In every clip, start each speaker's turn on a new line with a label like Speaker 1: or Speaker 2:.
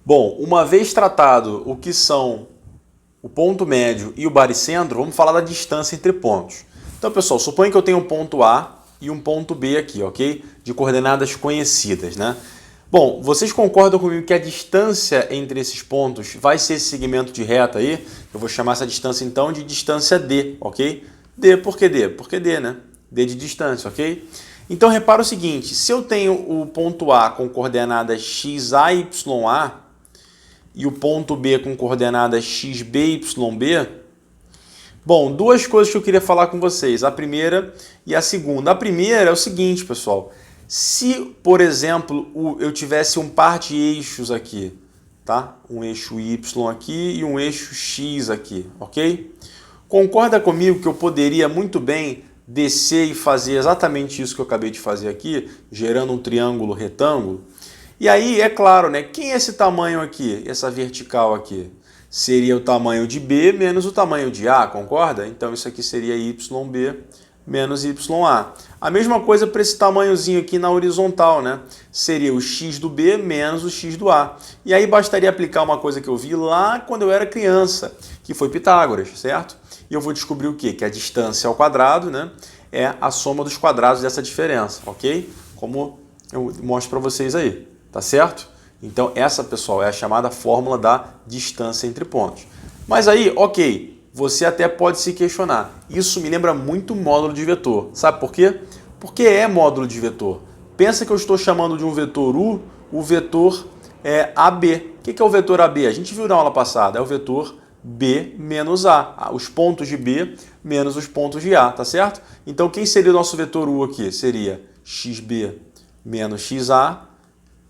Speaker 1: Bom, uma vez tratado o que são o ponto médio e o baricentro, vamos falar da distância entre pontos. Então, pessoal, suponha que eu tenho um ponto A e um ponto B aqui, ok? De coordenadas conhecidas, né? Bom, vocês concordam comigo que a distância entre esses pontos vai ser esse segmento de reta aí? Eu vou chamar essa distância, então, de distância D, ok? D, por que D? Porque D, né? D de distância, ok? Então, repara o seguinte, se eu tenho o ponto A com coordenadas XA e YA, e o ponto B com coordenadas XB e YB, bom, duas coisas que eu queria falar com vocês, a primeira e a segunda. A primeira é o seguinte, pessoal, se, por exemplo, eu tivesse um par de eixos aqui, tá? Um eixo Y aqui e um eixo X aqui, ok? Concorda comigo que eu poderia muito bem descer e fazer exatamente isso que eu acabei de fazer aqui, gerando um triângulo retângulo? E aí, é claro, né? Quem é esse tamanho aqui, essa vertical aqui? Seria o tamanho de B menos o tamanho de A, concorda? Então isso aqui seria YB menos YA. A mesma coisa para esse tamanhozinho aqui na horizontal, né? Seria o X do B menos o X do A. E aí bastaria aplicar uma coisa que eu vi lá quando eu era criança, que foi Pitágoras, certo? E eu vou descobrir o quê? Que a distância ao quadrado, né, é a soma dos quadrados dessa diferença, ok? Como eu mostro para vocês aí. Tá certo? Então essa, pessoal, é a chamada fórmula da distância entre pontos. Mas aí, ok, você até pode se questionar. Isso me lembra muito módulo de vetor. Sabe por quê? Porque é módulo de vetor. Pensa que eu estou chamando de um vetor U, o vetor AB. O que é o vetor AB? A gente viu na aula passada, é o vetor B menos A. Os pontos de B menos os pontos de A, tá certo? Então quem seria o nosso vetor U aqui? Seria XB menos XA,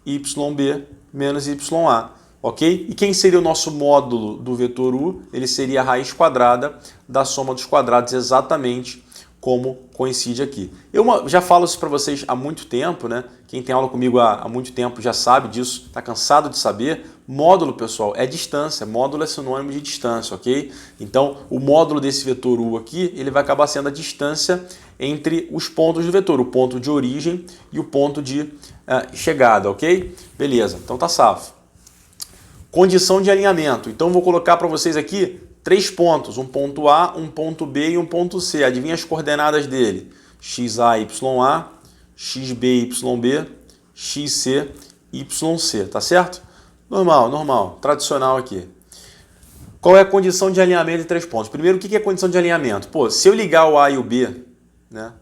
Speaker 1: YB menos YA, ok? E quem seria o nosso módulo do vetor U? Ele seria a raiz quadrada da soma dos quadrados, exatamente como coincide aqui. Eu já falo isso para vocês há muito tempo, né? Quem tem aula comigo há muito tempo já sabe disso, está cansado de saber. Módulo, pessoal, é distância. Módulo é sinônimo de distância, ok? Então, o módulo desse vetor U aqui, ele vai acabar sendo a distância entre os pontos do vetor, o ponto de origem e o ponto de chegada, ok? Beleza, então tá safo. Condição de alinhamento. Então, vou colocar para vocês aqui 3 pontos, um ponto A, um ponto B e um ponto C. Adivinha as coordenadas dele? XA, YA, XB, YB, XC, YC, tá certo? Normal, normal, tradicional aqui. Qual é a condição de alinhamento de 3 pontos? Primeiro, o que é a condição de alinhamento? Pô, se eu ligar o A e o B, né,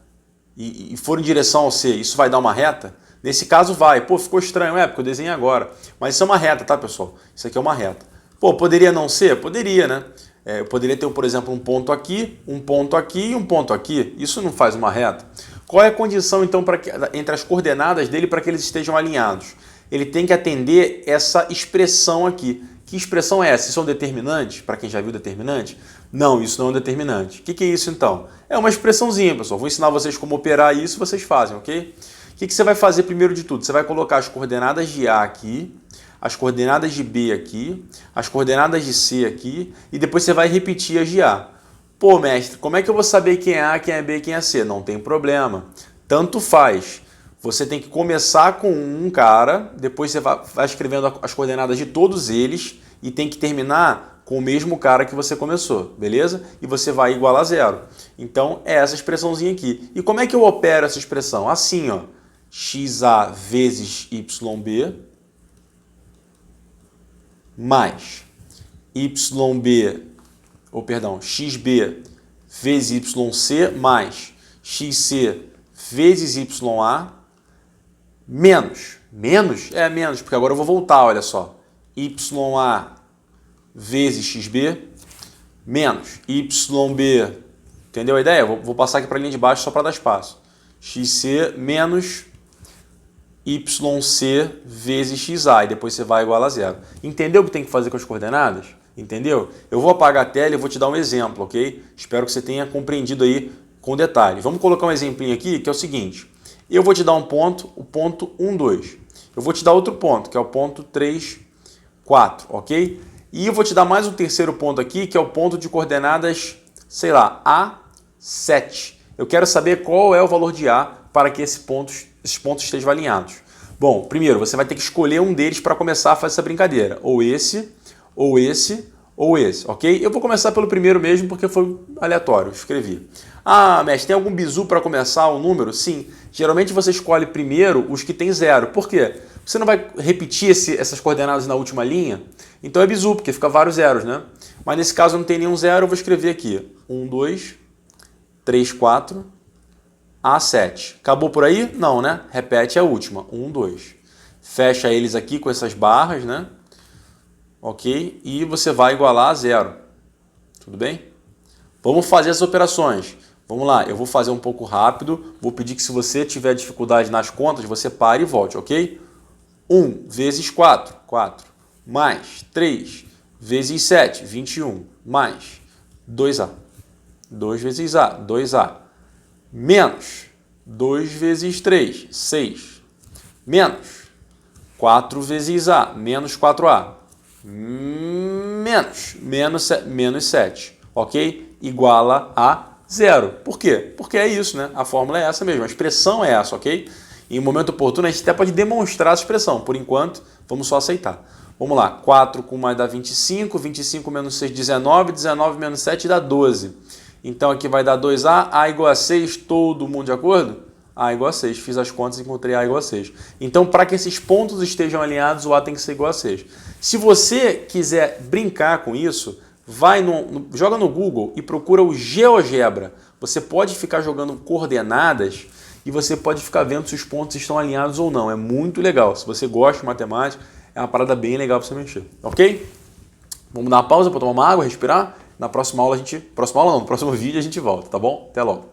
Speaker 1: e for em direção ao C, isso vai dar uma reta? Nesse caso vai. Pô, ficou estranho, porque eu desenhei agora. Mas isso é uma reta, tá, pessoal? Isso aqui é uma reta. Pô, poderia não ser? Poderia, né? Eu poderia ter, por exemplo, um ponto aqui e um ponto aqui. Isso não faz uma reta. Qual é a condição, então, entre as coordenadas dele para que eles estejam alinhados? Ele tem que atender essa expressão aqui. Que expressão é essa? Isso é um determinante? Para quem já viu determinante? Não, isso não é um determinante. O que é isso, então? É uma expressãozinha, pessoal. Vou ensinar vocês como operar isso e vocês fazem, ok? O que você vai fazer primeiro de tudo? Você vai colocar as coordenadas de A aqui, as coordenadas de B aqui, as coordenadas de C aqui, e depois você vai repetir as de A. Pô, mestre, como é que eu vou saber quem é A, quem é B e quem é C? Não tem problema. Tanto faz. Você tem que começar com um cara, depois você vai escrevendo as coordenadas de todos eles e tem que terminar com o mesmo cara que você começou, beleza? E você vai igual a 0. Então, é essa expressãozinha aqui. E como é que eu opero essa expressão? Assim, ó. XA vezes YB mais XB vezes YC mais XC vezes YA menos, menos, porque agora eu vou voltar, olha só, YA vezes XB menos YB, entendeu a ideia? Vou passar aqui para a linha de baixo só para dar espaço, XC menos YC vezes XA, e depois você vai igual a 0. Entendeu o que tem que fazer com as coordenadas? Entendeu? Eu vou apagar a tela e vou te dar um exemplo, ok? Espero que você tenha compreendido aí com detalhe. Vamos colocar um exemplinho aqui, que é o seguinte. Eu vou te dar um ponto, o ponto 1, 2. Eu vou te dar outro ponto, que é o ponto 3, 4, ok? E eu vou te dar mais um terceiro ponto aqui, que é o ponto de coordenadas, sei lá, A7. Eu quero saber qual é o valor de A para que esses pontos estejam alinhados. Bom, primeiro você vai ter que escolher um deles para começar a fazer essa brincadeira. Ou esse, ou esse, ou esse, ok? Eu vou começar pelo primeiro mesmo porque foi aleatório, escrevi. Ah, mestre, tem algum bizu para começar o número? Sim. Geralmente você escolhe primeiro os que tem 0. Por quê? Você não vai repetir essas coordenadas na última linha, então é bizu, porque fica vários zeros, né? Mas nesse caso não tem nenhum zero, eu vou escrever aqui. 1, 2, 3, 4, A7. Acabou por aí? Não, né? Repete a última. 1, 2. Fecha eles aqui com essas barras, né? Ok? E você vai igualar a 0. Tudo bem? Vamos fazer as operações. Vamos lá, eu vou fazer um pouco rápido. Vou pedir que se você tiver dificuldade nas contas, você pare e volte, ok? 1 vezes 4, 4. Mais 3 vezes 7, 21. Mais 2A. 2 vezes A, 2A. Menos 2 vezes 3, 6. Menos 4 vezes A, menos 4A. Menos 7, ok? Iguala a 0. Por quê? Porque é isso, né? A fórmula é essa mesmo, a expressão é essa, ok? Em um momento oportuno a gente até pode demonstrar essa expressão. Por enquanto, vamos só aceitar. Vamos lá, 4 com mais dá 25, 25 menos 6, 19, 19 menos 7 dá 12. Então aqui vai dar 2A, A igual a 6, todo mundo de acordo? A igual a 6, fiz as contas e encontrei A igual a 6. Então, para que esses pontos estejam alinhados, o A tem que ser igual a 6. Se você quiser brincar com isso, joga no Google e procura o GeoGebra. Você pode ficar jogando coordenadas e você pode ficar vendo se os pontos estão alinhados ou não. É muito legal. Se você gosta de matemática, é uma parada bem legal para você mexer. Ok? Vamos dar uma pausa para tomar uma água, respirar. Na próxima aula no próximo vídeo a gente volta, tá bom? Até logo.